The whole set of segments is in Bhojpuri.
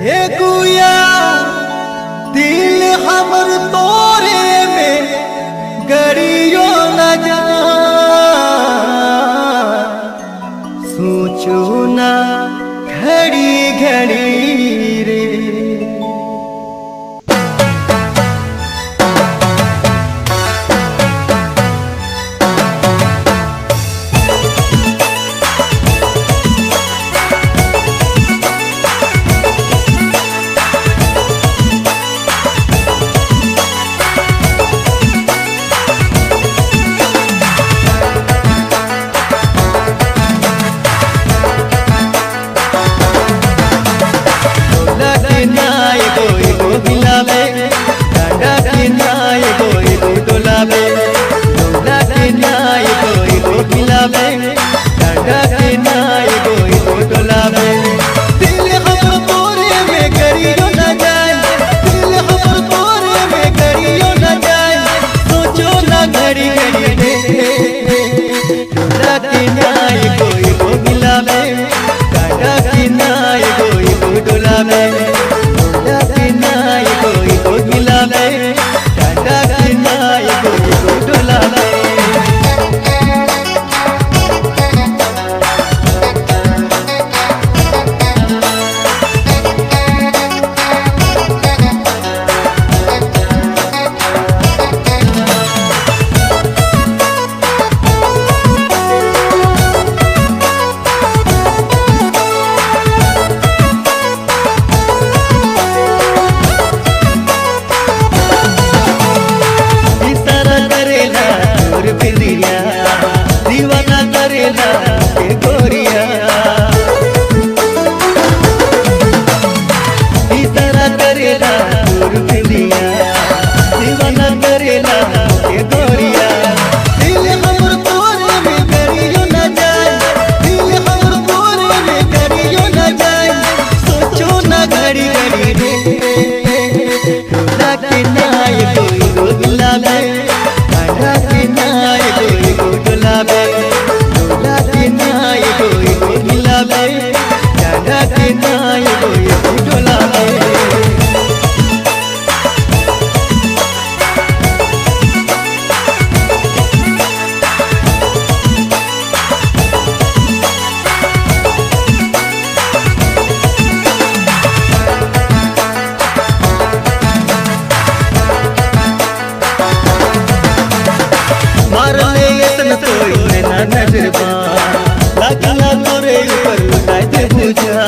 हे गुया दिल हमर तोरे में गरियो न जा सोचो ना घड़ी घड़ी रे दीवाना करेला के गोरिया इतना करेला दूर फिरिया दीवाना करेला के गोरिया दिल हमर तोरे में करियो न जाए दिल हमर तोरे में करियो न जाए सोचो ना घड़ी घड़ी रे लाके नाय कोई रोगला में नजरबा लगला तोरे ऊपर उठाए दे बुझा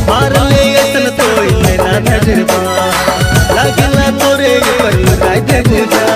मार ले ऐसन तोई मेरा नजरबा लगला तोरे ऊपर उठाए दे बुझा